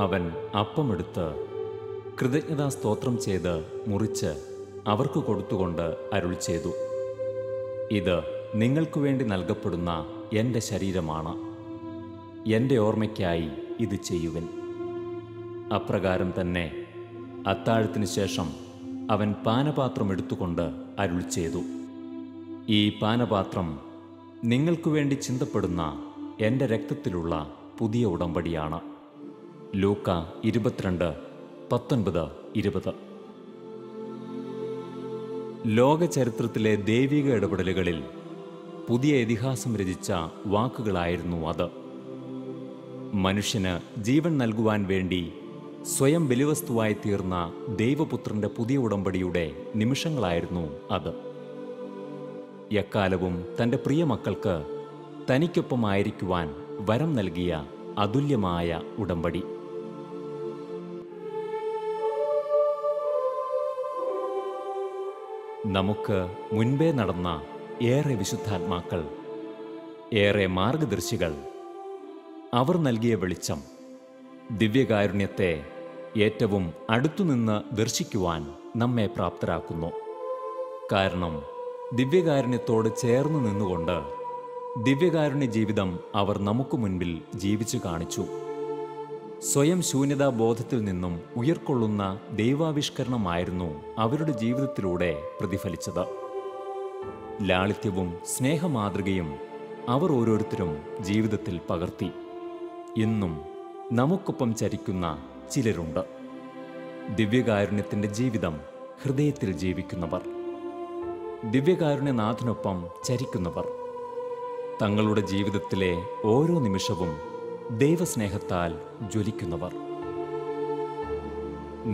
അവൻ അപ്പമെടുത്ത് കൃതജ്ഞതാ സ്തോത്രം ചെയ്ത് മുറിച്ച് അവർക്ക് കൊടുത്തുകൊണ്ട് അരുൾ ചെയ്തു, ഇത് നിങ്ങൾക്കു വേണ്ടി നൽകപ്പെടുന്ന എൻ്റെ ശരീരമാണ്. എൻ്റെ ഓർമ്മയ്ക്കായി ഇത് ചെയ്യുവിൻ. അപ്രകാരം തന്നെ അത്താഴത്തിനു ശേഷം അവൻ പാനപാത്രം എടുത്തുകൊണ്ട് അരുൾ ചെയ്തു, ഈ പാനപാത്രം നിങ്ങൾക്കു വേണ്ടി ചിന്തപ്പെടുന്ന എൻ്റെ രക്തത്തിലുള്ള പുതിയ ഉടമ്പടിയാണ്. ലൂക്ക 22:19-20. ലോക ചരിത്രത്തിലെ ദൈവിക ഇടപെടലുകളിൽ പുതിയ ഇതിഹാസം രചിച്ച വാക്കുകളായിരുന്നു അത്. മനുഷ്യന് ജീവൻ നൽകുവാൻ വേണ്ടി സ്വയം ബലിവസ്തുവായി തീർന്ന ദൈവപുത്രന്റെ പുതിയ ഉടമ്പടിയുടെ നിമിഷങ്ങളായിരുന്നു അത്. എക്കാലവും തൻ്റെ പ്രിയ മക്കൾക്ക് തനിക്കൊപ്പമായിരിക്കുവാൻ വരം നൽകിയ അതുല്യമായ ഉടമ്പടി. നമുക്ക് മുൻപേ നടന്ന ഏറെ വിശുദ്ധാത്മാക്കൾ, ഏറെ മാർഗദർശികൾ, അവർ നൽകിയ വെളിച്ചം ദിവ്യകാരുണ്യത്തെ ഏറ്റവും അടുത്തുനിന്ന് ദർശിക്കുവാൻ നമ്മെ പ്രാപ്തരാക്കുന്നു. കാരണം ദിവ്യകാരുണ്യത്തോട് ചേർന്ന് നിന്നുകൊണ്ട് ദിവ്യകാരുണ്യ ജീവിതം അവർ നമുക്ക് മുൻപിൽ ജീവിച്ചു കാണിച്ചു. സ്വയം ശൂന്യതാബോധത്തിൽ നിന്നും ഉയർക്കൊള്ളുന്ന ദൈവാവിഷ്കരണമായിരുന്നു അവരുടെ ജീവിതത്തിലൂടെ പ്രതിഫലിച്ചത്. ലാളിത്യവും സ്നേഹമാതൃകയും അവർ ഓരോരുത്തരും ജീവിതത്തിൽ പകർത്തി. ഇന്നും നമുക്കൊപ്പം ചരിക്കുന്ന ചിലരുണ്ട്. ദിവ്യകാരുണ്യത്തിൻ്റെ ജീവിതം ഹൃദയത്തിൽ ജീവിക്കുന്നവർ, ദിവ്യകാരുണ്യനാഥനൊപ്പം ചരിക്കുന്നവർ, തങ്ങളുടെ ജീവിതത്തിലെ ഓരോ നിമിഷവും ദൈവസ്നേഹത്താൽ ജ്വലിക്കുന്നവർ.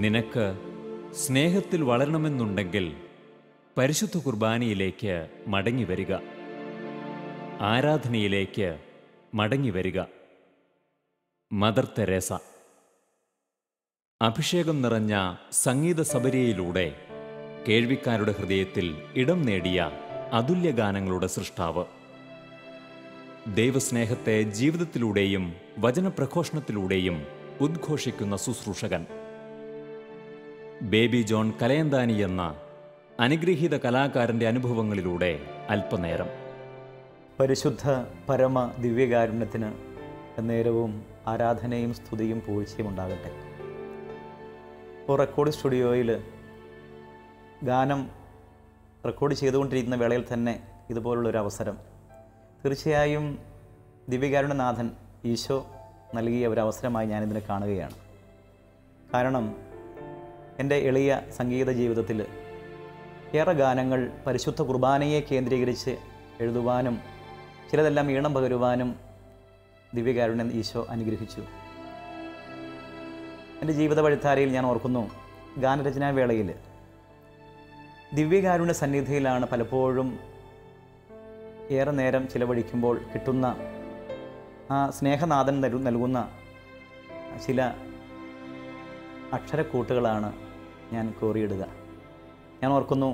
നിനക്ക് സ്നേഹത്തിൽ വളരണമെന്നുണ്ടെങ്കിൽ പരിശുദ്ധ കുർബാനയിലേക്ക് മടങ്ങി വരിക, ആരാധനയിലേക്ക് മടങ്ങി വരിക. Mother Teresa. അഭിഷേകം നിറഞ്ഞ സംഗീത സബരിയയിലൂടെ കേൾവിക്കാരുടെ ഹൃദയത്തിൽ ഇടം നേടിയ അതുല്യഗാനങ്ങളുടെ സൃഷ്ടാവ്. ദൈവസ്നേഹത്തെ ജീവിതത്തിലൂടെയും വചനപ്രഘോഷണത്തിലൂടെയും ഉദ്ഘോഷിക്കുന്ന ശുശ്രൂഷകൻ. ബേബി ജോൺ കലയന്താനി എന്ന അനുഗ്രഹീത കലാകാരൻ്റെ അനുഭവങ്ങളിലൂടെ അല്പനേരം. പരിശുദ്ധ പരമ ദിവ്യകാരുണ്യത്തിന് നേരവും ആരാധനയും സ്തുതിയും പൂഴ്ചയും ഉണ്ടാകട്ടെ. ഇപ്പോൾ റെക്കോർഡ് സ്റ്റുഡിയോയിൽ ഗാനം റെക്കോർഡ് ചെയ്തുകൊണ്ടിരിക്കുന്ന വേളയിൽ തന്നെ ഇതുപോലുള്ളൊരു അവസരം തീർച്ചയായും ദിവ്യകാരുണ്യനാഥൻ ഈശോ നൽകിയ ഒരു അവസരമായി ഞാനിതിനെ കാണുകയാണ്. കാരണം എൻ്റെ എളിയ സംഗീത ജീവിതത്തിൽ ഏറെ ഗാനങ്ങൾ പരിശുദ്ധ കുർബാനയെ കേന്ദ്രീകരിച്ച് എഴുതുവാനും ചിലതെല്ലാം ഈണം പകരുവാനും ദിവ്യകാരുണ്യം ഈശോ അനുഗ്രഹിച്ചു. എൻ്റെ ജീവിത വഴിത്താരയിൽ ഞാൻ ഓർക്കുന്നു, ഗാനരചനാ വേളയിൽ ദിവ്യകാരുണ്യ സന്നിധിയിലാണ് പലപ്പോഴും ഏറെ നേരം ചിലവഴിക്കുമ്പോൾ കിട്ടുന്ന ആ സ്നേഹനാഥൻ നൽകുന്ന ചില അക്ഷരക്കൂട്ടുകളാണ് ഞാൻ കോറിയിടുക. ഞാൻ ഓർക്കുന്നു,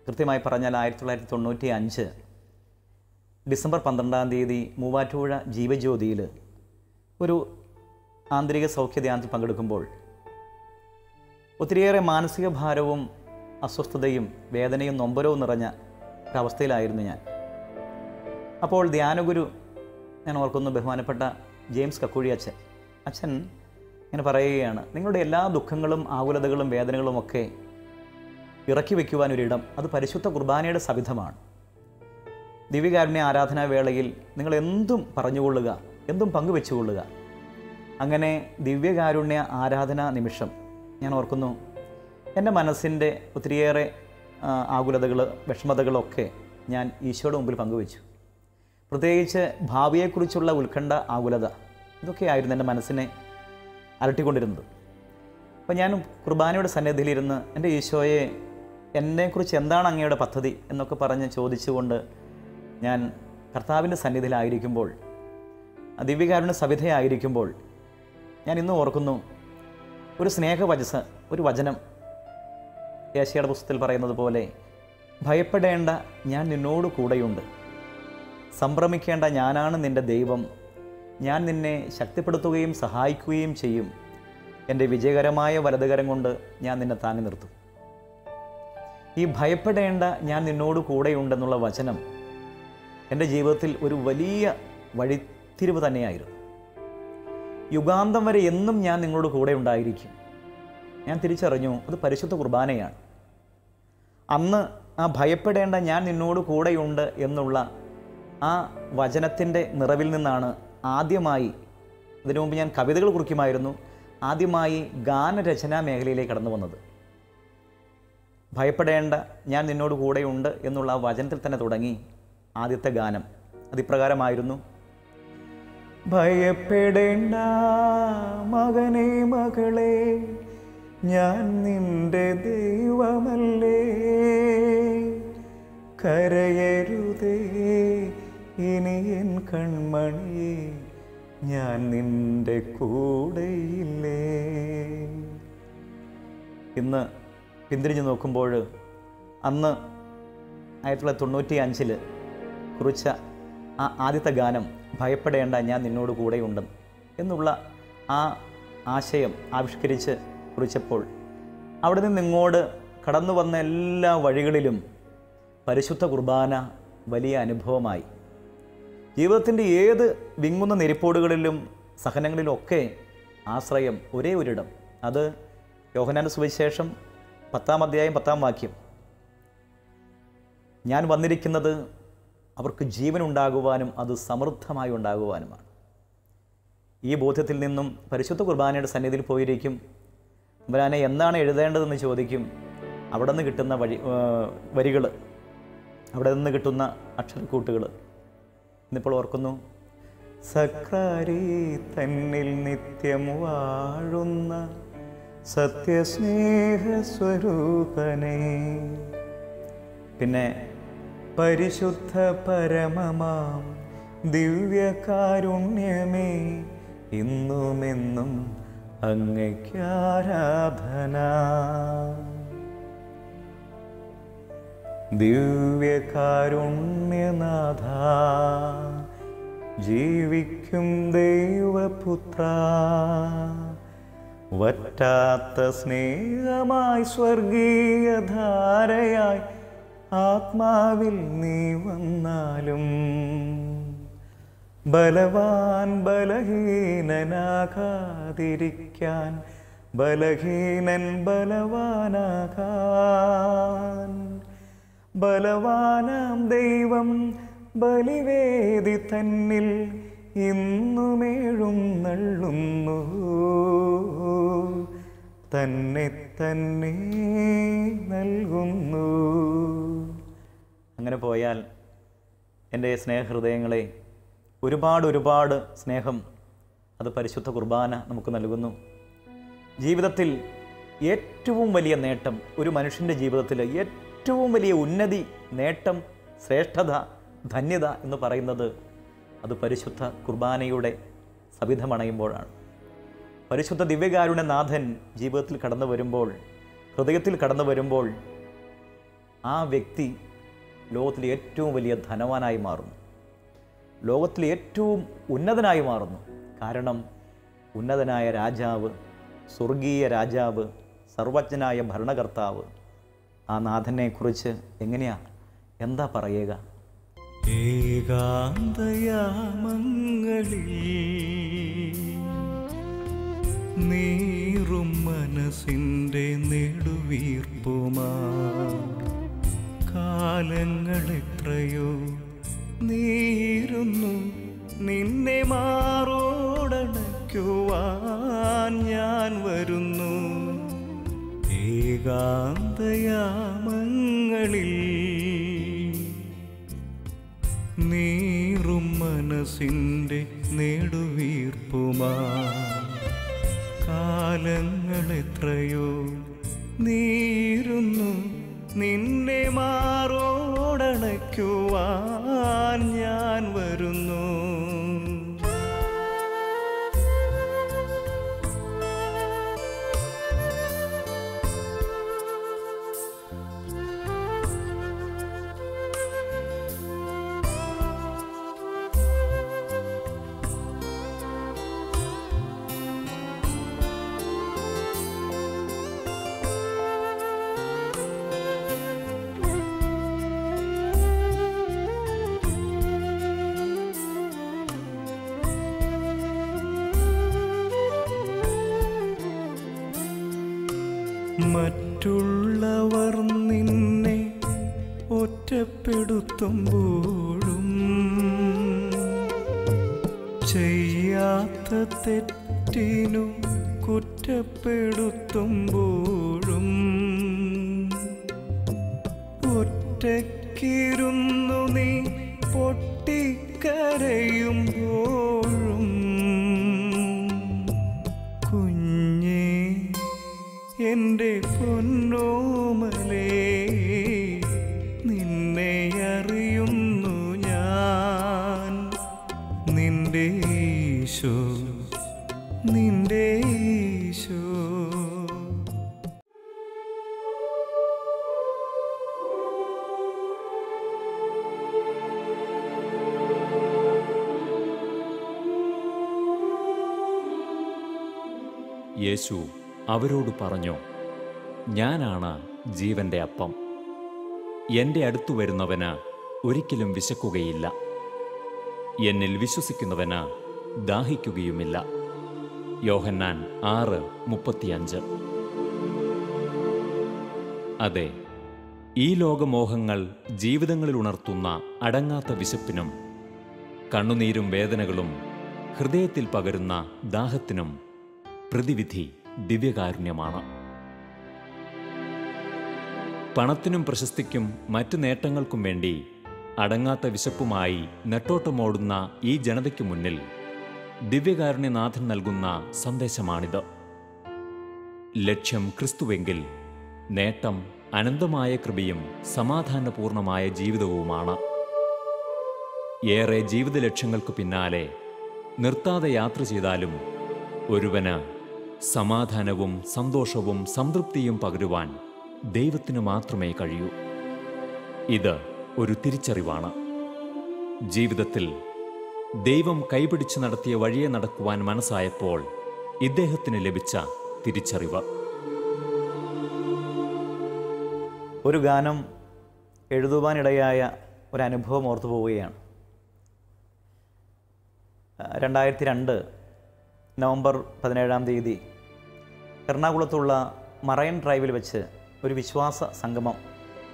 കൃത്യമായി പറഞ്ഞാൽ 1995 ഡിസംബർ 12 മൂവാറ്റുപുഴ ജീവജ്യോതിയിൽ ഒരു ആന്തരിക സൗഖ്യധ്യാനത്തിൽ പങ്കെടുക്കുമ്പോൾ ഒത്തിരിയേറെ മാനസിക ഭാരവും അസ്വസ്ഥതയും വേദനയും നൊമ്പരവും നിറഞ്ഞ ഒരവസ്ഥയിലായിരുന്നു ഞാൻ. അപ്പോൾ ധ്യാനഗുരു, ഞാൻ ഓർക്കുന്നു, ബഹുമാനപ്പെട്ട ജെയിംസ് കക്കുഴി അച്ഛൻ ഇങ്ങനെ പറയുകയാണ്, നിങ്ങളുടെ എല്ലാ ദുഃഖങ്ങളും ആകുലതകളും വേദനകളുമൊക്കെ ഇറക്കി വയ്ക്കുവാനൊരിടം അത് പരിശുദ്ധ കുർബാനയുടെ സവിധമാണ്. ദിവ്യകാരുണ്യ ആരാധനാ വേളയിൽ നിങ്ങൾ എന്തും പറഞ്ഞുകൊള്ളുക, എന്തും പങ്കുവെച്ചുകൊള്ളുക. അങ്ങനെ ദിവ്യകാരുണ്യ ആരാധനാ നിമിഷം ഞാൻ ഓർക്കുന്നു, എൻ്റെ മനസ്സിൻ്റെ ഒത്തിരിയേറെ ആകുലതകൾ വിഷമതകളൊക്കെ ഞാൻ ഈശോയുടെ മുമ്പിൽ പങ്കുവെച്ചു. പ്രത്യേകിച്ച് ഭാവിയെക്കുറിച്ചുള്ള ഉത്കണ്ഠ ആകുലത, ഇതൊക്കെയായിരുന്നു എൻ്റെ മനസ്സിനെ അലട്ടിക്കൊണ്ടിരുന്നത്. അപ്പോൾ ഞാൻ കുർബാനയുടെ സന്നിധിയിലിരുന്ന് എൻ്റെ ഈശോയെ, എന്നെക്കുറിച്ച് എന്താണ് അങ്ങയുടെ പദ്ധതി എന്നൊക്കെ പറഞ്ഞ് ചോദിച്ചുകൊണ്ട് ഞാൻ കർത്താവിൻ്റെ സന്നിധിയിലായിരിക്കുമ്പോൾ, ദിവ്യകാരുണ്യ സവിധയായിരിക്കുമ്പോൾ ഞാൻ ഇന്നും ഓർക്കുന്നു, ഒരു ഒരു വചനം യേശയ്യായുടെ പുസ്തകത്തിൽ പറയുന്നത് പോലെ, ഭയപ്പെടേണ്ട, ഞാൻ നിന്നോട് കൂടെയുണ്ട്. സംഭ്രമിക്കേണ്ട, ഞാനാണ് നിൻ്റെ ദൈവം. ഞാൻ നിന്നെ ശക്തിപ്പെടുത്തുകയും സഹായിക്കുകയും ചെയ്യും. എൻ്റെ വിജയകരമായ വലതുകരം കൊണ്ട് ഞാൻ നിന്നെ താങ്ങി നിർത്തും. ഈ ഭയപ്പെടേണ്ട ഞാൻ നിന്നോട് കൂടെയുണ്ടെന്നുള്ള വചനം എൻ്റെ ജീവിതത്തിൽ ഒരു വലിയ വഴിത്തിരിവ് തന്നെയായിരുന്നു. യുഗാന്തം വരെ എന്നും ഞാൻ നിങ്ങളോട് കൂടെ ഉണ്ടായിരിക്കും. ഞാൻ തിരിച്ചറിഞ്ഞു അത് പരിശുദ്ധ കുർബാനയാണ്. അന്ന് ആ ഭയപ്പെടേണ്ട ഞാൻ നിന്നോട് കൂടെയുണ്ട് എന്നുള്ള ആ വചനത്തിൻ്റെ നിറവിൽ നിന്നാണ് ആദ്യമായി, ഇതിനു മുമ്പ് ഞാൻ കവിതകൾ കുറിക്കുമായിരുന്നു, ആദ്യമായി ഗാനരചനാ മേഖലയിലേക്ക് കടന്നു വന്നത്. ഭയപ്പെടേണ്ട ഞാൻ നിന്നോട് കൂടെയുണ്ട് എന്നുള്ള ആ വചനത്തിൽ തന്നെ തുടങ്ങി ആദ്യത്തെ ഗാനം. അതിപ്രകാരമായിരുന്നു: ഭയപ്പെടേണ്ട മകനേ മകളെ, ഞാൻ നിന്റെ ദൈവമല്ലേ, കരയരുതേ ഇനി എൻ കൺമണിയേ, ഞാൻ നിന്റെ കൂടെയില്ലേ. ഇന്ന് പിന്തിരിഞ്ഞ് നോക്കുമ്പോൾ അന്ന് 1995 കുറിച്ച ആ ആദ്യത്തെ ഗാനം ഭയപ്പെടേണ്ട ഞാൻ നിന്നോട് കൂടെയുണ്ട് എന്നുള്ള ആ ആശയം ആവിഷ്കരിച്ച് കുറിച്ചപ്പോൾ അവിടെ നിന്ന് ഇങ്ങോട്ട് കടന്നു വന്ന എല്ലാ വഴികളിലും പരിശുദ്ധ കുർബാന വലിയ അനുഭവമായി. ജീവിതത്തിൻ്റെ ഏത് വിങ്ങുന്ന നെരിപ്പോടുകളിലും സഹനങ്ങളിലൊക്കെ ആശ്രയം ഒരേ ഒരിടം, അത് യോഹന്നാന്റെ സുവിശേഷം 10-ാം അധ്യായം 10-ാം വാക്യം: ഞാൻ വന്നിരിക്കുന്നത് അവർക്ക് ജീവനുണ്ടാകുവാനും അത് സമൃദ്ധമായി ഉണ്ടാകുവാനുമാണ്. ഈ ബോധ്യത്തിൽ നിന്നും പരിശുദ്ധ കുർബാനയുടെ സന്നിധിയിൽ പോയിരിക്കും. തമ്പുരാനെ എന്താണ് എഴുതേണ്ടതെന്ന് ചോദിക്കും. അവിടെ നിന്ന് കിട്ടുന്ന വരികൾ, അവിടെ നിന്ന് കിട്ടുന്ന അക്ഷരക്കൂട്ടുകൾ ഇന്നിപ്പോൾ ഓർക്കുന്നു. സക്രാരി തന്നിൽ നിത്യം വാഴുന്ന സത്യസ്നേഹസ്വരൂപനേ, പിന്നെ പരിശുദ്ധ പരമമാം ദിവ്യകാരുണ്യമേ, ഇന്നുമെന്നും അങ്ങയ്ക്കാരാധന. ദിവ്യകാരുണ്യനാഥ, ജീവിക്കും ദൈവപുത്ര, വറ്റാത്ത സ്നേഹമായി സ്വർഗീയ ധാരയായി ആത്മാവിൽ നീ വന്നാലും ബലവാൻ ബലഹീനനാകാതിരിക്കാൻ, ബലഹീനൻ ബലവാനാകാൻ, ബലവാനാം ദൈവം ബലിവേദി തന്നിൽ ഇന്നുമേഴുന്നള്ളുന്നു, തന്നെ തന്നെ നൽകുന്നു. അങ്ങനെ പോയാൽ എൻ്റെ സ്നേഹഹൃദയങ്ങളെ, ഒരുപാട് സ്നേഹം അത് പരിശുദ്ധ കുർബാന നമുക്ക് നൽകുന്നു. ജീവിതത്തിൽ ഏറ്റവും വലിയ നേട്ടം, ഒരു മനുഷ്യൻ്റെ ജീവിതത്തിൽ ഏറ്റവും വലിയ ഉന്നതി, നേട്ടം, ശ്രേഷ്ഠത, ധന്യത എന്ന് പറയുന്നത് അത് പരിശുദ്ധ കുർബാനയുടെ സവിധമണയുമ്പോഴാണ്. പരിശുദ്ധ ദിവ്യകാരുണ്യനാഥൻ ജീവിതത്തിൽ കടന്നു വരുമ്പോൾ, ഹൃദയത്തിൽ കടന്നു വരുമ്പോൾ, ആ വ്യക്തി ലോകത്തിലെ ഏറ്റവും വലിയ ധനവാനായി മാറുന്നു, ലോകത്തിലെ ഏറ്റവും ഉന്നതനായി മാറുന്നു. കാരണം ഉന്നതനായ രാജാവ്, സ്വർഗീയ രാജാവ്, സർവജ്ഞനായ ഭരണകർത്താവ്, ആ നാഥനെക്കുറിച്ച് എന്താ പറയുക? ഏകാന്തയാമങ്ങളിൽ നീറും മനസ്സിൻ്റെ നെടുവീർപ്പുമാ, കാലങ്ങളെത്രയോ നീരുന്നു നിന്നെ മാറോടണയ്ക്കുവാൻ ഞാൻ വരുന്നു. ഏകാന്തയാമങ്ങളിൽ നീറും മനസ്സിൻ്റെ നെടുവീർപ്പുമാ, കാലങ്ങളെത്രയോ നീരുന്നു നിന്നെ മാറോടണയ്ക്കുവാൻ ഞാൻ വരുന്നു. മറ്റുള്ളവർ നിന്നെ ഒറ്റപ്പെടുത്തുമ്പോഴും ചെയ്യാത്ത തെറ്റിനു കുറ്റപ്പെടുത്തുമ്പോഴും ഒറ്റയ്ക്കിരുന്നു നീ പൊട്ടിക്കരയുമ്പോഴും കുഞ്ഞേ എൻ്റെ പൊന്നോമലേ നിന്നെ അറിയുന്നു ഞാൻ, നിന്റെ ഈശോ, നിന്റെ ഈശോ. യേശു അവരോട് പറഞ്ഞു, ഞാനാണ് ജീവന്റെ അപ്പം. എൻ്റെ അടുത്തു വരുന്നവന് ഒരിക്കലും വിശക്കുകയില്ല. എന്നിൽ വിശ്വസിക്കുന്നവന് ദാഹിക്കുകയുമില്ല. യോഹന്നാൻ 6:35. അതെ, ഈ ലോകമോഹങ്ങൾ ജീവിതങ്ങളിൽ ഉണർത്തുന്ന അടങ്ങാത്ത വിശപ്പിനും കണ്ണുനീരും വേദനകളും ഹൃദയത്തിൽ പകരുന്ന ദാഹത്തിനും പ്രതിവിധി ദിവ്യകാരുണ്യമാണ്. പണത്തിനും പ്രശസ്തിക്കും മറ്റു നേട്ടങ്ങൾക്കും വേണ്ടി അടങ്ങാത്ത വിശപ്പുമായി നെട്ടോട്ടമോടുന്ന ഈ ജനതയ്ക്ക് മുന്നിൽ ദിവ്യകാരുണ്യനാഥൻ നൽകുന്ന സന്ദേശമാണിത്. ലക്ഷ്യം ക്രിസ്തുവെങ്കിൽ നേട്ടം അനന്തമായ കൃപയും സമാധാനപൂർണമായ ജീവിതവുമാണ്. ഏറെ ജീവിത ലക്ഷ്യങ്ങൾക്ക് പിന്നാലെ നിർത്താതെ യാത്ര ചെയ്താലും ഒരുവന് സമാധാനവും സന്തോഷവും സംതൃപ്തിയും പകരുവാൻ ദൈവത്തിനു മാത്രമേ കഴിയൂ. ഇത് ഒരു തിരിച്ചറിവാണ്. ജീവിതത്തിൽ ദൈവം കൈപിടിച്ച് നടത്തിയ വഴിയെ നടക്കുവാൻ മനസ്സായപ്പോൾ ഇദ്ദേഹത്തിന് ലഭിച്ച തിരിച്ചറിവ്. ഒരു ഗാനം എഴുതുവാനിടയായ ഒരനുഭവം ഓർത്തു പോവുകയാണ്. 2002 നവംബർ 17 എറണാകുളത്തുള്ള മറൈൻ ഡ്രൈവിൽ വെച്ച് ഒരു വിശ്വാസ സംഗമം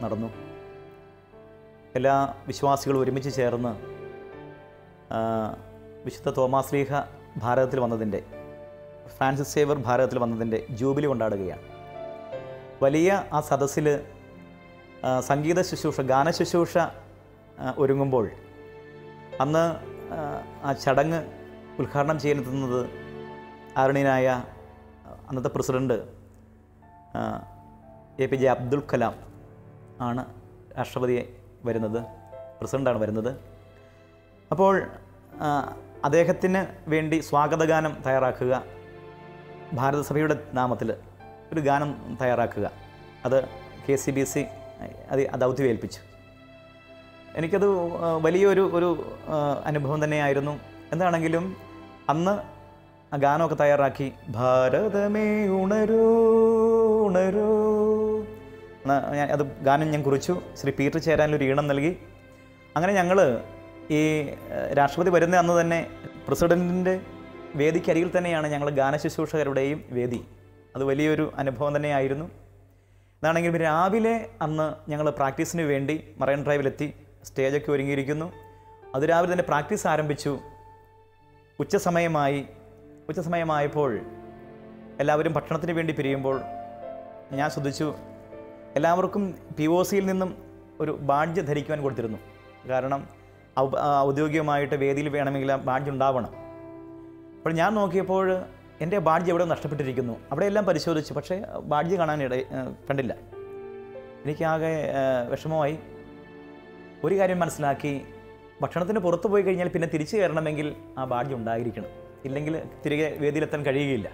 നടന്നു. എല്ലാ വിശ്വാസികളും ഒരുമിച്ച് ചേർന്ന് വിശുദ്ധ തോമാസ് ശ്ലീഹ ഭാരതത്തിൽ വന്നതിൻ്റെ, ഫ്രാൻസിസ് സേവർ ഭാരതത്തിൽ വന്നതിൻ്റെ ജൂബിലി കൊണ്ടാടുകയാണ്. വലിയ ആ സദസ്സിൽ സംഗീത ശുശ്രൂഷ, ഗാന ശുശ്രൂഷ ഒരുങ്ങുമ്പോൾ അന്ന് ആ ചടങ്ങ് ഉദ്ഘാടനം ചെയ്യുന്നത് ആദരണീയനായ അന്നത്തെ പ്രസിഡന്റ് APJ അബ്ദുൽ കലാം ആണ്. രാഷ്ട്രപതിയെ വരുന്നത്, പ്രസിഡൻ്റാണ് വരുന്നത്. അപ്പോൾ അദ്ദേഹത്തിന് വേണ്ടി സ്വാഗതഗാനം തയ്യാറാക്കുക, ഭാരതസഭയുടെ നാമത്തിൽ ഒരു ഗാനം തയ്യാറാക്കുക, അത് KCBC ദൗത്യം ഏൽപ്പിച്ചു. എനിക്കത് വലിയൊരു അനുഭവം തന്നെയായിരുന്നു. എന്താണെങ്കിലും അന്ന് ആ ഗാനമൊക്കെ തയ്യാറാക്കി, ഭാരതമേ ഉണരൂ ഉണരൂ, അത് ഗാനം ഞാൻ കുറിച്ചു. ശ്രീ പീറ്റർ ചേരാനൊരു ഈണം നൽകി. അങ്ങനെ ഞങ്ങൾ ഈ രാഷ്ട്രപതി വരുന്ന അന്ന് തന്നെ പ്രസിഡൻറ്റിൻ്റെ വേദിക്കരികിൽ തന്നെയാണ് ഞങ്ങൾ ഗാനശുശ്രൂഷകരുടെയും വേദി. അത് വലിയൊരു അനുഭവം തന്നെയായിരുന്നു. അതാണെങ്കിൽ രാവിലെ അന്ന് ഞങ്ങൾ പ്രാക്ടീസിന് വേണ്ടി മറൈൻ ഡ്രൈവിലെത്തി, സ്റ്റേജൊക്കെ ഒരുങ്ങിയിരിക്കുന്നു. അതിരാവിലെ തന്നെ പ്രാക്ടീസ് ആരംഭിച്ചു. ഉച്ചസമയമായപ്പോൾ എല്ലാവരും ഭക്ഷണത്തിന് വേണ്ടി പിരിയുമ്പോൾ ഞാൻ ശ്രദ്ധിച്ചു, എല്ലാവർക്കും POCയിൽ നിന്നും ഒരു ബാഡ്ജ് ധരിക്കുവാൻ കൊടുത്തിരുന്നു. കാരണം ഔദ്യോഗികമായിട്ട് വേദിയിൽ വേണമെങ്കിൽ ആ ബാഡ്ജ് ഉണ്ടാവണം. അപ്പോൾ ഞാൻ നോക്കിയപ്പോൾ എൻ്റെ ബാഡ്ജ് എവിടെ നഷ്ടപ്പെട്ടിരിക്കുന്നു. അവിടെയെല്ലാം പരിശോധിച്ചു, പക്ഷേ ബാഡ്ജ് കണ്ടില്ല. എനിക്കാകെ വിഷമമായി. ഒരു കാര്യം മനസ്സിലാക്കി, ഭക്ഷണത്തിന് പുറത്തു പോയി കഴിഞ്ഞാൽ പിന്നെ തിരിച്ചു കയറണമെങ്കിൽ ആ ബാഡ്ജ് ഉണ്ടായിരിക്കണം, ഇല്ലെങ്കിൽ തിരികെ വേദിയിലെത്താൻ കഴിയുകയില്ല.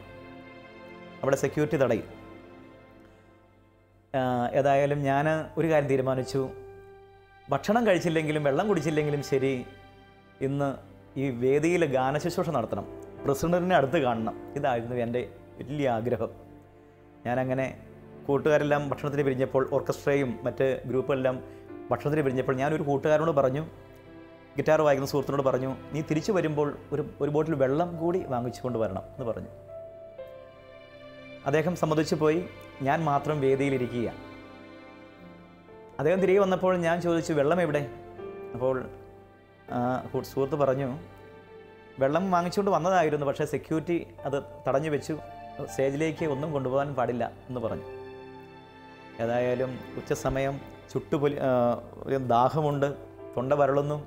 അവിടെ സെക്യൂരിറ്റി തടയും. ഏതായാലും ഞാൻ ഒരു കാര്യം തീരുമാനിച്ചു, ഭക്ഷണം കഴിച്ചില്ലെങ്കിലും വെള്ളം കുടിച്ചില്ലെങ്കിലും ശരി, ഇന്ന് ഈ വേദിയിൽ ഗാനശുശ്രൂഷ നടത്തണം, പ്രസിഡന്റിനെ അടുത്ത് കാണണം. ഇതായിരുന്നു എൻ്റെ വലിയ ആഗ്രഹം. ഞാനങ്ങനെ കൂട്ടുകാരെല്ലാം ഭക്ഷണത്തിന് പിരിഞ്ഞപ്പോൾ, ഓർക്കസ്ട്രയും മറ്റ് ഗ്രൂപ്പുകളെല്ലാം ഭക്ഷണത്തിന് പിരിഞ്ഞപ്പോൾ ഞാനൊരു കൂട്ടുകാരനോട് പറഞ്ഞു, ഗിറ്റാർ വായിക്കുന്ന സുഹൃത്തിനോട് പറഞ്ഞു, നീ തിരിച്ചു വരുമ്പോൾ ഒരു ബോട്ടിൽ വെള്ളം കൂടി വാങ്ങിച്ചു കൊണ്ട് വരണം എന്ന് പറഞ്ഞു. അദ്ദേഹം സമ്മതിച്ചു പോയി. ഞാൻ മാത്രം വേദിയിലിരിക്കുക. അദ്ദേഹം തിരികെ വന്നപ്പോൾ ഞാൻ ചോദിച്ചു, വെള്ളം എവിടെ? അപ്പോൾ സുഹൃത്ത് പറഞ്ഞു, വെള്ളം വാങ്ങിച്ചുകൊണ്ട് വന്നതായിരുന്നു, പക്ഷേ സെക്യൂരിറ്റി അത് തടഞ്ഞു വെച്ചു, സ്റ്റേജിലേക്ക് ഒന്നും കൊണ്ടുപോകാൻ പാടില്ല എന്ന് പറഞ്ഞു. ഏതായാലും ഉച്ചസമയം ദാഹമുണ്ട്, തൊണ്ട വരളുന്നു,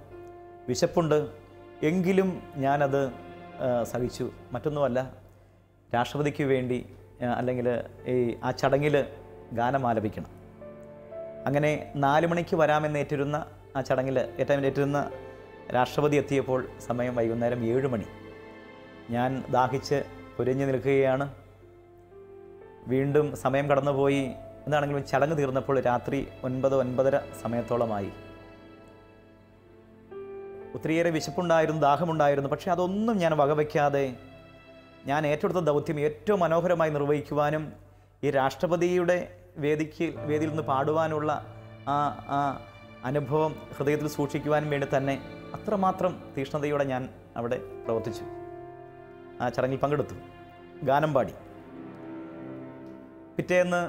വിശപ്പുണ്ട്, എങ്കിലും ഞാനത് സഹിച്ചു. മറ്റൊന്നുമല്ല, രാഷ്ട്രപതിക്ക് വേണ്ടി അല്ലെങ്കിൽ ആ ചടങ്ങിൽ ഗാനം ആലപിക്കണം. അങ്ങനെ 4 മണിക്ക് വരാമെന്നേറ്റിരുന്ന ആ ചടങ്ങിൽ ഏറ്റിരുന്ന രാഷ്ട്രപതി എത്തിയപ്പോൾ സമയം വൈകുന്നേരം 7 മണി. ഞാൻ ദാഹിച്ച് പൊരിഞ്ഞു നിൽക്കുകയാണ്. വീണ്ടും സമയം കടന്നുപോയി. എന്താണെങ്കിലും ചടങ്ങ് തീർന്നപ്പോൾ രാത്രി 9-9:30 സമയത്തോളമായി. ഒത്തിരിയേറെ വിശപ്പുണ്ടായിരുന്നു, ദാഹമുണ്ടായിരുന്നു. പക്ഷേ അതൊന്നും ഞാൻ വകവയ്ക്കാതെ ഞാൻ ഏറ്റെടുത്ത ദൗത്യം ഏറ്റവും മനോഹരമായി നിർവഹിക്കുവാനും ഈ രാഷ്ട്രപതിയുടെ വേദിയിൽ നിന്ന് പാടുവാനുള്ള ആ അനുഭവം ഹൃദയത്തിൽ സൂക്ഷിക്കുവാനും വേണ്ടി തന്നെ അത്രമാത്രം തീക്ഷ്ണതയോടെ ഞാൻ അവിടെ പ്രവർത്തിച്ചു. ആ ചടങ്ങിൽ പങ്കെടുത്തു, ഗാനം പാടി. പിറ്റേന്ന്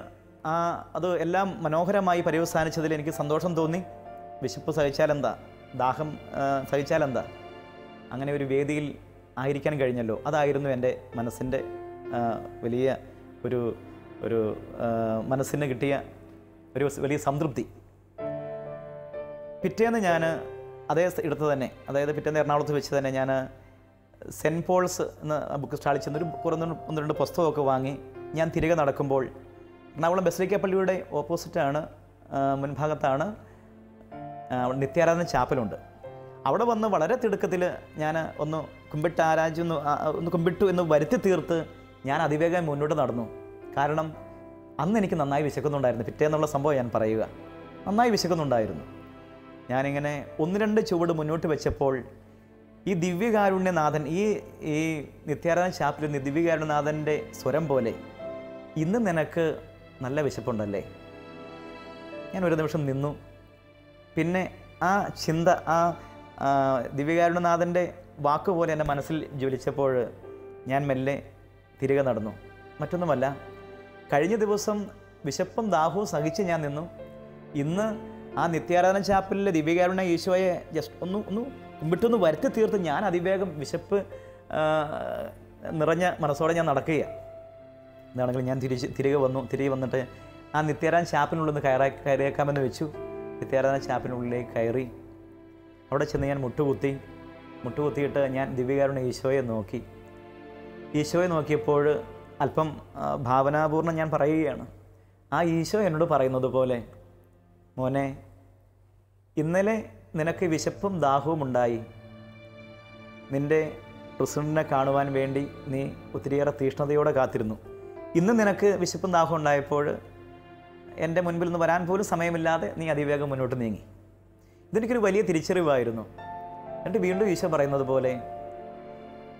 അത് എല്ലാം മനോഹരമായി പര്യവസാനിച്ചതിൽ എനിക്ക് സന്തോഷം തോന്നി. വിശപ്പ് സഹിച്ചാലെന്താ, ദാഹം സഹിച്ചാലെന്താ, അങ്ങനെ ഒരു വേദിയിൽ ആയിരിക്കാൻ കഴിഞ്ഞല്ലോ. അതായിരുന്നു എൻ്റെ മനസ്സിൻ്റെ വലിയ ഒരു മനസ്സിന് കിട്ടിയ ഒരു വലിയ സംതൃപ്തി. പിറ്റേന്ന് ഞാൻ അതേ ഇടത്ത് തന്നെ, അതായത് പിറ്റേന്ന് എറണാകുളത്ത് വെച്ച് തന്നെ ഞാൻ സെൻറ്റ് പോൾസ് എന്ന ബുക്ക് സ്റ്റാളിൽ ചെന്നൊരു 1-2 പുസ്തകമൊക്കെ വാങ്ങി ഞാൻ തിരികെ നടക്കുമ്പോൾ എറണാകുളം ബസലിക്ക പള്ളിയുടെ ഓപ്പോസിറ്റാണ്, മുൻഭാഗത്താണ് നിത്യാരാധന ചാപ്പലുണ്ട്. അവിടെ വന്ന് വളരെ തിടുക്കത്തിൽ ഞാൻ ഒന്ന് കുമ്പിട്ടു എന്ന് വരുത്തി തീർത്ത് ഞാൻ അതിവേഗം മുന്നോട്ട് നടന്നു. കാരണം അന്ന് എനിക്ക് നന്നായി വിശക്കുന്നുണ്ടായിരുന്നു. പിറ്റേന്നുള്ള സംഭവം ഞാൻ പറയുക, നന്നായി വിശക്കുന്നുണ്ടായിരുന്നു. ഞാനിങ്ങനെ 1-2 ചുവട് മുന്നോട്ട് വെച്ചപ്പോൾ ഈ ദിവ്യകാരുണ്യനാഥൻ, ഈ നിത്യാരാധന ചാപ്പലിൽ ദിവ്യകാരുണ്യനാഥൻ്റെ സ്വരം പോലെ, ഇന്ന് നിനക്ക് നല്ല വിശപ്പുണ്ടല്ലേ? ഞാൻ ഒരു നിമിഷം നിന്നു. പിന്നെ ആ ചിന്ത, ആ ദിവ്യകാരുണ്യനാഥൻ്റെ വാക്കുപോലെ എൻ്റെ മനസ്സിൽ ജ്വലിച്ചപ്പോൾ ഞാൻ മെല്ലെ തിരികെ നടന്നു. മറ്റൊന്നുമല്ല, കഴിഞ്ഞ ദിവസം വിശപ്പും ദാഹവും സഹിച്ച് ഞാൻ നിന്നു. ഇന്ന് ആ നിത്യാരാധന ചാപ്പലിലെ ദിവ്യകാരുണ്യ ഈശോയെ ജസ്റ്റ് ഒന്ന് കുമ്പിട്ടൊന്ന് വരുത്തി തീർത്ത് ഞാൻ അതിവേഗം വിശപ്പ് നിറഞ്ഞ മനസ്സോടെ ഞാൻ നടക്കുകയാണ്. എന്താണെങ്കിലും ഞാൻ തിരികെ വന്നിട്ട് ആ നിത്യാരാധന ചാപ്പലിനുള്ളിൽ നിന്ന് കയറിയേക്കാമെന്ന് വെച്ചു. നിത്യാരാധന ചാപ്പലിനുള്ളിലേക്ക് കയറി അവിടെ ചെന്ന് ഞാൻ മുട്ടുകുത്തിയിട്ട് ഞാൻ ദിവ്യകാരുണ്യ ഈശോയെ നോക്കി. ഈശോയെ നോക്കിയപ്പോൾ അല്പം ഭാവനാപൂർണ്ണം ഞാൻ പറയുകയാണ്. ആ ഈശോ എന്നോട് പറയുന്നത് പോലെ, മോനെ, ഇന്നലെ നിനക്ക് വിശപ്പും ദാഹവും ഉണ്ടായി. നിൻ്റെ പ്രസിഡന്റിനെ കാണുവാൻ വേണ്ടി നീ ഒത്തിരിയേറെ തീഷ്ണതയോടെ കാത്തിരുന്നു. ഇന്ന് നിനക്ക് വിശപ്പും ദാഹവും ഉണ്ടായപ്പോൾ എൻ്റെ മുൻപിൽ നിന്ന് വരാൻ പോലും സമയമില്ലാതെ നീ അതിവേഗം മുന്നോട്ട് നീങ്ങി. ഇതെനിക്കൊരു വലിയ തിരിച്ചറിവായിരുന്നു. എന്നിട്ട് വീണ്ടും ഈശോ പറയുന്നത് പോലെ,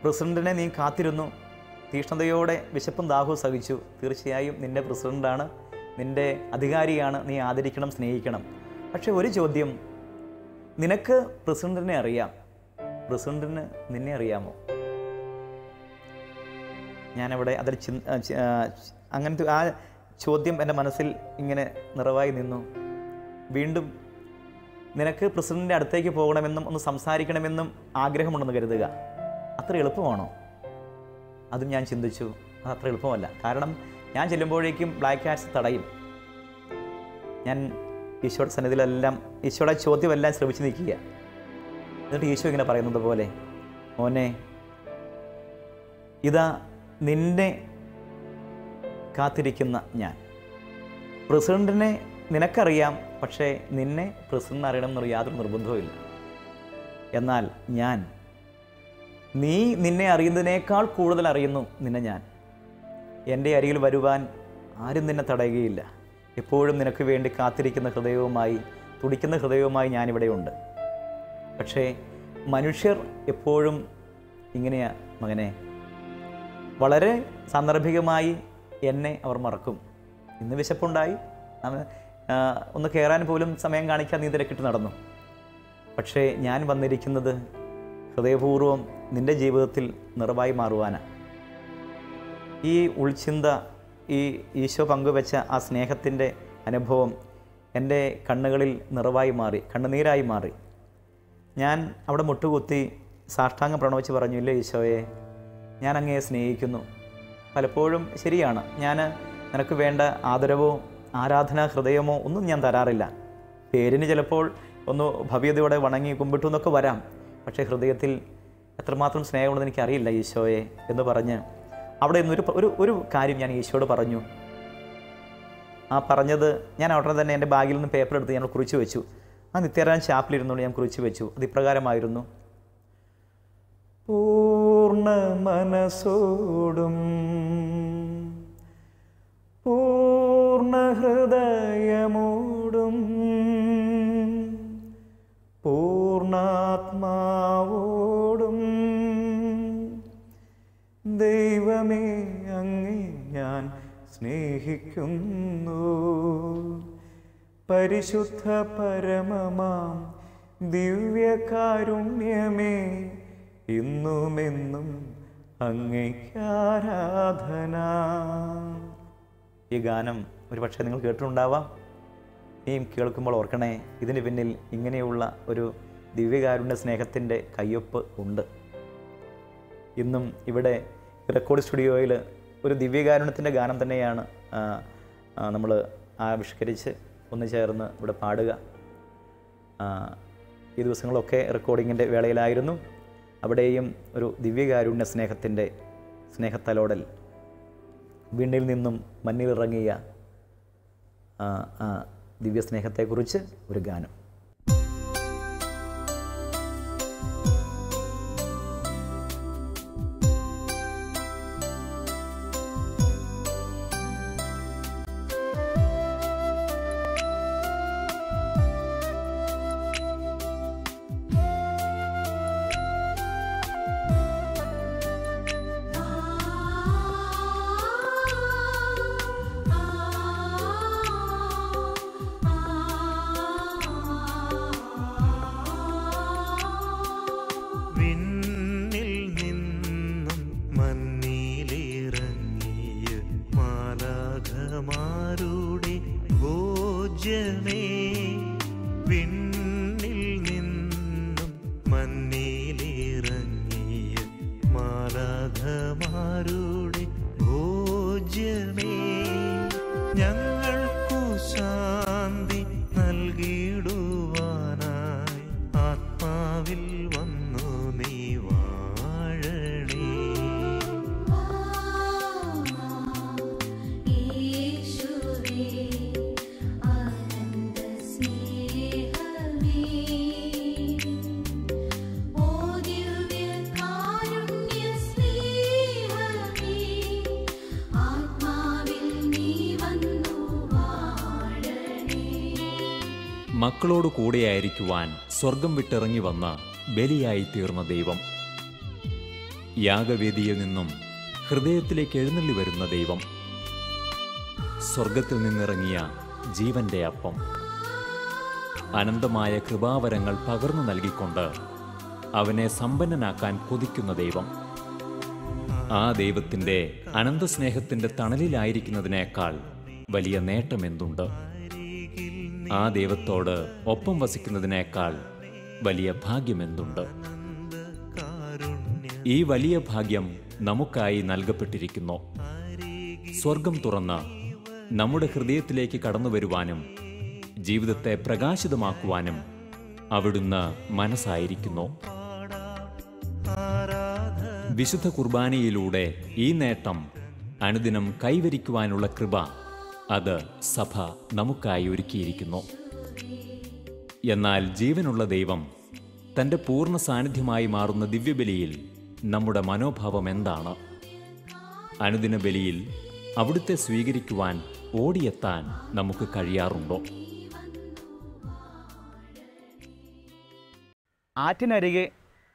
പ്രസിഡന്റിനെ നീ കാത്തിരുന്നു, തീഷ്ണതയോടെ വിശപ്പും ദാഹവും സഹിച്ചു. തീർച്ചയായും നിൻ്റെ പ്രസിഡൻ്റാണ്, നിൻ്റെ അധികാരിയാണ്, നീ ആദരിക്കണം, സ്നേഹിക്കണം. പക്ഷേ ഒരു ചോദ്യം, നിനക്ക് പ്രസിഡന്റിനെ അറിയാം, പ്രസിഡന്റിന് നിന്നെ അറിയാമോ? ഞാനവിടെ അതിൽ അങ്ങനത്തെ ആ ചോദ്യം എൻ്റെ മനസ്സിൽ ഇങ്ങനെ നിറവായി നിന്നു. വീണ്ടും, നിനക്ക് പ്രസിഡന്റിൻ്റെ അടുത്തേക്ക് പോകണമെന്നും ഒന്ന് സംസാരിക്കണമെന്നും ആഗ്രഹമുണ്ടെന്ന് കരുതുക, അത്ര എളുപ്പമാണോ? അതും ഞാൻ ചിന്തിച്ചു, അത് അത്ര എളുപ്പമല്ല. കാരണം ഞാൻ ചെല്ലുമ്പോഴേക്കും ബ്ലാക്ക് കാറ്റ്സ് തടയും. ഞാൻ ഈശോയുടെ സന്നിധിയിലെല്ലാം ഈശോയുടെ ചോദ്യമെല്ലാം ശ്രമിച്ചു നിൽക്കുക. എന്നിട്ട് ഈശോ ഇങ്ങനെ പറയുന്നത് പോലെ, മോനെ, ഇതാ നിന്നെ കാത്തിരിക്കുന്ന ഞാൻ. പ്രസിഡന്റിനെ നിനക്കറിയാം, പക്ഷേ നിന്നെ പ്രസിഡന്റ് അറിയണം എന്നൊരു യാതൊരു നിർബന്ധവുമില്ല. എന്നാൽ നിന്നെ അറിയുന്നതിനേക്കാൾ കൂടുതൽ അറിയുന്നു നിന്നെ ഞാൻ. എൻ്റെ അരികിൽ വരുവാൻ ആരും നിന്നെ തടയുകയില്ല. എപ്പോഴും നിനക്ക് വേണ്ടി കാത്തിരിക്കുന്ന ഹൃദയവുമായി, തുടിക്കുന്ന ഹൃദയവുമായി ഞാനിവിടെയുണ്ട്. പക്ഷേ മനുഷ്യർ എപ്പോഴും ഇങ്ങനെയാ മകനെ, വളരെ സാന്ദർഭികമായി എന്നെ അവർ മറക്കും. ഇന്ന് വിശപ്പുണ്ടായി, ഒന്ന് കയറാൻ പോലും സമയം കാണിക്കാൻ നീ തിരക്കിട്ട് നടന്നു. പക്ഷേ ഞാൻ വന്നിരിക്കുന്നത് ഹൃദയപൂർവ്വം നിൻ്റെ ജീവിതത്തിൽ നിറവായി മാറുവാനാണ്. ഈ ഉൾച്ചിന്ത ഈ ഈശോ പങ്കുവെച്ച ആ സ്നേഹത്തിൻ്റെ അനുഭവം എൻ്റെ കണ്ണുകളിൽ നിറവായി മാറി, കണ്ണുനീരായി മാറി. ഞാൻ അവിടെ മുട്ടുകുത്തി സാഷ്ടാംഗം പ്രണമിച്ച് പറഞ്ഞു, ഇല്ല ഈശോയെ, ഞാൻ അങ്ങയെ സ്നേഹിക്കുന്നു. പലപ്പോഴും ശരിയാണ്, ഞാൻ നിനക്ക് വേണ്ട ആദരവോ ആരാധനാ ഹൃദയമോ ഒന്നും ഞാൻ തരാറില്ല. പേരിന് ചിലപ്പോൾ ഒന്ന് ഭവ്യതയോടെ വണങ്ങി കുമ്പിട്ടു എന്നൊക്കെ വരാം, പക്ഷേ ഹൃദയത്തിൽ എത്രമാത്രം സ്നേഹമുണ്ടെന്ന് എനിക്കറിയില്ല ഈശോയെ എന്ന് പറഞ്ഞ് അവിടെ നിന്നൊരു ഒരു കാര്യം ഞാൻ ഈശോയോട് പറഞ്ഞു. ആ പറഞ്ഞത് ഞാൻ ഉടനെ തന്നെ എൻ്റെ ബാഗിൽ നിന്ന് പേപ്പർ എടുത്ത് ഞാൻ കുറിച്ച് വെച്ചു. ആ നിത്യാരാധന ചാപ്പിലിരുന്നുകൊണ്ട് ഞാൻ കുറിച്ച് വെച്ചു. അത് ഇപ്രകാരമായിരുന്നു: പൂർണ്ണ മനസ്സോടും പൂർണ്ണ ഹൃദയമോടും പൂർണ്ണാത്മാവോടും ദൈവമേ അങ്ങേ ഞാൻ സ്നേഹിക്കുന്നു. പരിശുദ്ധ പരമമാം ദിവ്യകാരുണ്യമേ, ഇന്നുമെന്നും അങ്ങേക്ക് ആരാധന. ഈ ഗാനം ഒരുപക്ഷെ നിങ്ങൾ കേട്ടിട്ടുണ്ടാവാം. ഇനിയും കേൾക്കുമ്പോൾ ഓർക്കണേ, ഇതിന് പിന്നിൽ ഇങ്ങനെയുള്ള ഒരു ദിവ്യകാരുണ്യ സ്നേഹത്തിൻ്റെ കയ്യൊപ്പ് ഉണ്ട്. ഇന്നും ഇവിടെ റെക്കോർഡ് സ്റ്റുഡിയോയിൽ ഒരു ദിവ്യകാരുണ്യത്തിൻ്റെ ഗാനം തന്നെയാണ് നമ്മൾ ആവിഷ്കരിച്ച് ഒന്ന് ചേർന്ന് ഇവിടെ പാടുക. ഈ ദിവസങ്ങളൊക്കെ റെക്കോർഡിങ്ങിൻ്റെ വേളയിലായിരുന്നു. അവിടെയും ഒരു ദിവ്യകാരുണ്യ സ്നേഹത്തിൻ്റെ സ്നേഹത്തലോടൽ, വിണ്ണിൽ നിന്നും മണ്ണിലിറങ്ങിയ ദിവ്യസ്നേഹത്തെക്കുറിച്ച് ഒരു ഗാനം. മക്കളോട് കൂടെയായിരിക്കുവാൻ സ്വർഗം വിട്ടിറങ്ങി വന്ന ബലിയായി തീർന്ന ദൈവം, യാഗവേദിയിൽ നിന്നും ഹൃദയത്തിലേക്ക് എഴുന്നള്ളി വരുന്ന ദൈവം, സ്വർഗത്തിൽ നിന്നിറങ്ങിയ ജീവന്റെ അപ്പം, അനന്തമായ കൃപാവരങ്ങൾ പകർന്നു നൽകിക്കൊണ്ട് അവനെ സമ്പന്നനാക്കാൻ കൊതിക്കുന്ന ദൈവം. ആ ദൈവത്തിൻ്റെ അനന്തസ്നേഹത്തിൻ്റെ തണലിലായിരിക്കുന്നതിനേക്കാൾ വലിയ നേട്ടമെന്തുണ്ട്? ആ ദൈവത്തോട് ഒപ്പം വസിക്കുന്നതിനേക്കാൾ വലിയ ഭാഗ്യമെന്തുണ്ട്? ഈ വലിയ ഭാഗ്യം നമുക്കായി നൽകപ്പെട്ടിരിക്കുന്നു. സ്വർഗം തുറന്ന് നമ്മുടെ ഹൃദയത്തിലേക്ക് കടന്നു വരുവാനും ജീവിതത്തെ പ്രകാശിതമാക്കുവാനും അവിടുന്ന് മനസ്സായിരിക്കുന്നു. വിശുദ്ധ കുർബാനയിലൂടെ ഈ നേട്ടം അനുദിനം കൈവരിക്കുവാനുള്ള കൃപ അത് സഭ നമുക്കായി ഒരുക്കിയിരിക്കുന്നു. എന്നാൽ ജീവനുള്ള ദൈവം തൻ്റെ പൂർണ്ണ സാന്നിധ്യമായി മാറുന്ന ദിവ്യബലിയിൽ നമ്മുടെ മനോഭാവം എന്താണ്? അനുദിന ബലിയിൽ അവിടുത്തെ സ്വീകരിക്കുവാൻ ഓടിയെത്താൻ നമുക്ക് കഴിയാറുണ്ടോ? ആറ്റിനരികെ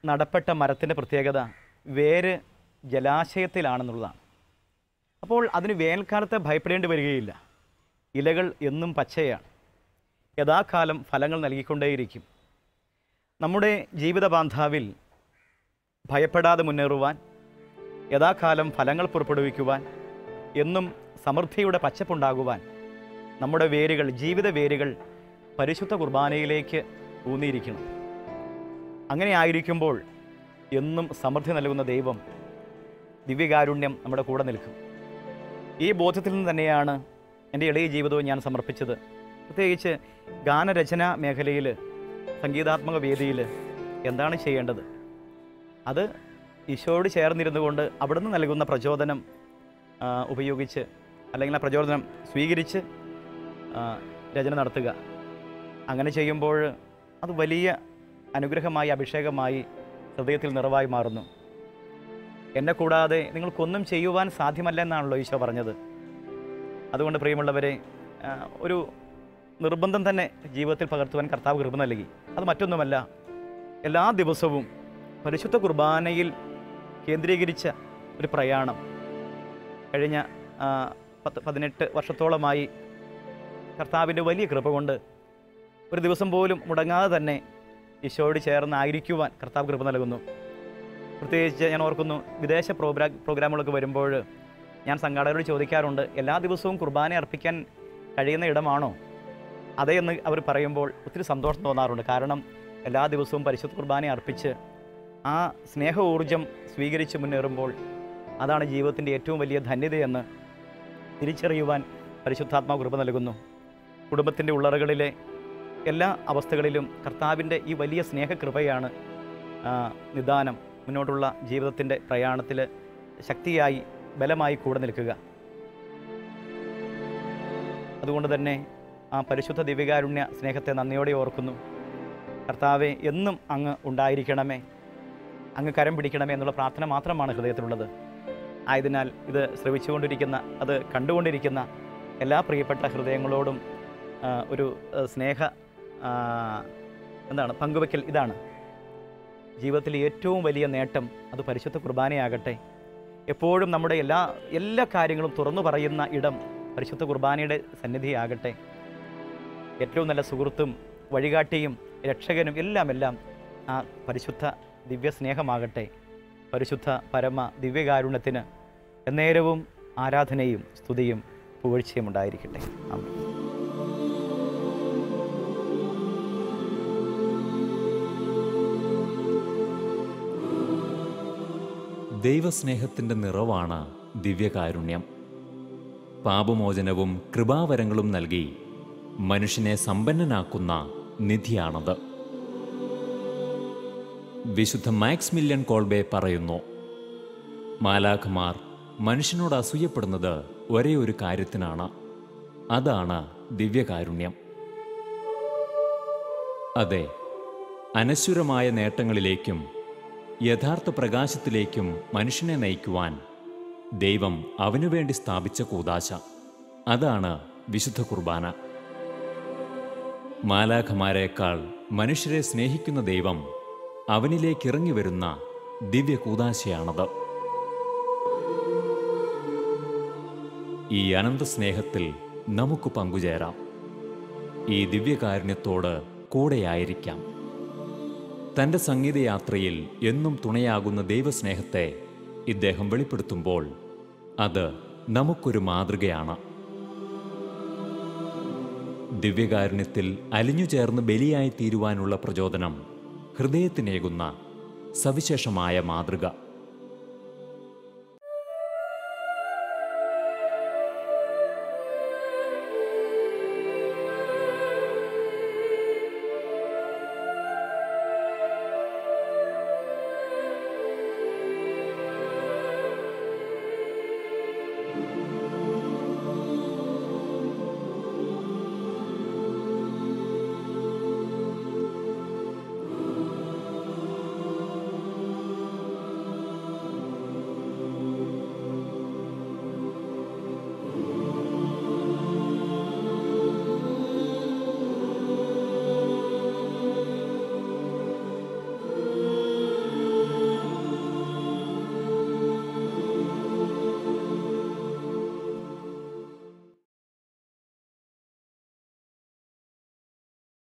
നടപ്പെട്ട മരത്തിൻ്റെ പ്രത്യേകത വേര് ജലാശയത്തിലാണെന്നുള്ളതാണ്. അപ്പോൾ അതിന് വേനൽക്കാലത്തെ ഭയപ്പെടേണ്ടി വരികയില്ല. ഇലകൾ എന്നും പച്ചയാണ്. യഥാകാലം ഫലങ്ങൾ നൽകിക്കൊണ്ടേയിരിക്കും. നമ്മുടെ ജീവിത ബാന്ധാവിൽ ഭയപ്പെടാതെ മുന്നേറുവാൻ, യഥാകാലം ഫലങ്ങൾ പുറപ്പെടുവിക്കുവാൻ, എന്നും സമൃദ്ധിയുടെ പച്ചപ്പുണ്ടാകുവാൻ നമ്മുടെ വേരുകൾ, ജീവിത വേരുകൾ പരിശുദ്ധ കുർബാനയിലേക്ക് ഊന്നിയിരിക്കണം. അങ്ങനെ ആയിരിക്കുമ്പോൾ എന്നും സമൃദ്ധി നൽകുന്ന ദൈവം, ദിവ്യകാരുണ്യം നമ്മുടെ കൂടെ നിൽക്കും. ഈ ബോധ്യത്തിൽ നിന്ന് തന്നെയാണ് എൻ്റെ ഇളയ ജീവിതവും ഞാൻ സമർപ്പിച്ചത്. പ്രത്യേകിച്ച് ഗാനരചന മേഖലയിൽ, സംഗീതാത്മക വേദിയിൽ എന്താണ് ചെയ്യേണ്ടത്? അത് ഈശോയോട് ചേർന്നിരുന്നു കൊണ്ട് അവിടുന്ന് നൽകുന്ന പ്രചോദനം ഉപയോഗിച്ച്, അല്ലെങ്കിൽ ആ പ്രചോദനം സ്വീകരിച്ച് രചന നടത്തുക. അങ്ങനെ ചെയ്യുമ്പോൾ അത് വലിയ അനുഗ്രഹമായി, അഭിഷേകമായി, ഹൃദയത്തിൽ നിറവായി മാറുന്നു. എന്നെ കൂടാതെ നിങ്ങൾക്കൊന്നും ചെയ്യുവാൻ സാധ്യമല്ല എന്നാണല്ലോ ഈശോ പറഞ്ഞത്. അതുകൊണ്ട് പ്രിയമുള്ളവരെ, ഒരു നിർബന്ധം തന്നെ ജീവിതത്തിൽ പകർത്തുവാൻ കർത്താവ് കൃപ നൽകി. അത് മറ്റൊന്നുമല്ല, എല്ലാ ദിവസവും പരിശുദ്ധ കുർബാനയിൽ കേന്ദ്രീകരിച്ച ഒരു പ്രയാണം. കഴിഞ്ഞ 18 വർഷത്തോളമായി കർത്താവിൻ്റെ വലിയ കൃപ കൊണ്ട് ഒരു ദിവസം പോലും മുടങ്ങാതെ തന്നെ ഈശോയോട് ചേർന്നായിരിക്കുവാൻ കർത്താവ് കൃപ നൽകുന്നു. പ്രത്യേകിച്ച് ഞാൻ ഓർക്കുന്നു, വിദേശ പ്രോഗ്രാമുകളൊക്കെ വരുമ്പോൾ ഞാൻ സംഘാടകരോട് ചോദിക്കാറുണ്ട്, എല്ലാ ദിവസവും കുർബാന അർപ്പിക്കാൻ കഴിയുന്ന ഇടമാണോ? അതേ എന്ന് അവർ പറയുമ്പോൾ ഒത്തിരി സന്തോഷം തോന്നാറുണ്ട്. കാരണം എല്ലാ ദിവസവും പരിശുദ്ധ കുർബാന അർപ്പിച്ച് ആ സ്നേഹ ഊർജം സ്വീകരിച്ച് മുന്നേറുമ്പോൾ അതാണ് ജീവിതത്തിൻ്റെ ഏറ്റവും വലിയ ധന്യതയെന്ന് തിരിച്ചറിയുവാൻ പരിശുദ്ധാത്മാവ് കൃപ നൽകുന്നു. കുടുംബത്തിൻ്റെ ഉള്ളറകളിലെ എല്ലാ അവസ്ഥകളിലും കർത്താവിൻ്റെ ഈ വലിയ സ്നേഹകൃപയാണ് നിദാനം, മുന്നോട്ടുള്ള ജീവിതത്തിൻ്റെ പ്രയാണത്തിൽ ശക്തിയായി, ബലമായി കൂടെ നിൽക്കുക. അതുകൊണ്ട് തന്നെ ആ പരിശുദ്ധ ദിവ്യകാരുണ്യ സ്നേഹത്തെ നന്ദിയോടെ ഓർക്കുന്നു. കർത്താവെ, എന്നും അങ്ങ് ഉണ്ടായിരിക്കണമേ, അങ്ങ് കരം പിടിക്കണമേ എന്നുള്ള പ്രാർത്ഥന മാത്രമാണ് ഹൃദയത്തിലുള്ളത്. ആയതിനാൽ ഇത് ശ്രവിച്ചുകൊണ്ടിരിക്കുന്ന, അത് കണ്ടുകൊണ്ടിരിക്കുന്ന എല്ലാ പ്രിയപ്പെട്ട ഹൃദയങ്ങളോടും ഒരു സ്നേഹ പങ്കുവയ്ക്കൽ ഇതാണ്. ജീവിതത്തിലെ ഏറ്റവും വലിയ നേട്ടം അത് പരിശുദ്ധ കുർബാനയാകട്ടെ. എപ്പോഴും നമ്മുടെ എല്ലാ കാര്യങ്ങളും തുറന്നു പറയുന്ന ഇടം പരിശുദ്ധ കുർബാനയുടെ സന്നിധിയാകട്ടെ. ഏറ്റവും നല്ല സുഹൃത്തും വഴികാട്ടിയും രക്ഷകനും എല്ലാം ആ പരിശുദ്ധ ദിവ്യ സ്നേഹമാകട്ടെ. പരിശുദ്ധ പരമ ദിവ്യകാരുണ്യത്തിന് എന്നേരവും ആരാധനയും സ്തുതിയും പുകഴ്ചയും ഉണ്ടായിരിക്കട്ടെ. ആമേൻ. ദൈവസ്നേഹത്തിൻ്റെ നിറവാണ് ദിവ്യകാരുണ്യം. പാപമോചനവും കൃപാവരങ്ങളും നൽകി മനുഷ്യനെ സമ്പന്നനാക്കുന്ന നിധിയാണത്. വിശുദ്ധ മാക്സിമില്യൻ കോൾബെ പറയുന്നു, മാലാഖമാർ മനുഷ്യനോട് അസൂയപ്പെടുന്നത് ഒരേ ഒരു കാര്യത്തിനാണ്, അതാണ് ദിവ്യകാരുണ്യം. അതെ, അനശ്വരമായ നേട്ടങ്ങളിലേക്കും യഥാർത്ഥ പ്രകാശത്തിലേക്കും മനുഷ്യനെ നയിക്കുവാൻ ദൈവം അവനുവേണ്ടി സ്ഥാപിച്ച കൂദാശ, അതാണ് വിശുദ്ധ കുർബാന. മാലാഖമാരേക്കാൾ മനുഷ്യരെ സ്നേഹിക്കുന്ന ദൈവം അവനിലേക്ക് ഇറങ്ങി വരുന്ന ദിവ്യ കൂദാശയാണത്. ഈ അനന്ത സ്നേഹത്തിൽ നമുക്ക് പങ്കുചേരാം. ഈ ദിവ്യകാരുണ്യത്തോട് കൂടെയായിരിക്കാം. തൻ്റെ സംഗീതയാത്രയിൽ എന്നും തുണയാകുന്ന ദൈവസ്നേഹത്തെ ഇദ്ദേഹം വെളിപ്പെടുത്തുമ്പോൾ അത് നമുക്കൊരു മാതൃകയാണ്. ദിവ്യകാരുണ്യത്തിൽ അലിഞ്ഞുചേർന്ന് ബലിയായി തീരുവാനുള്ള പ്രചോദനം ഹൃദയത്തിനേകുന്ന സവിശേഷമായ മാതൃക.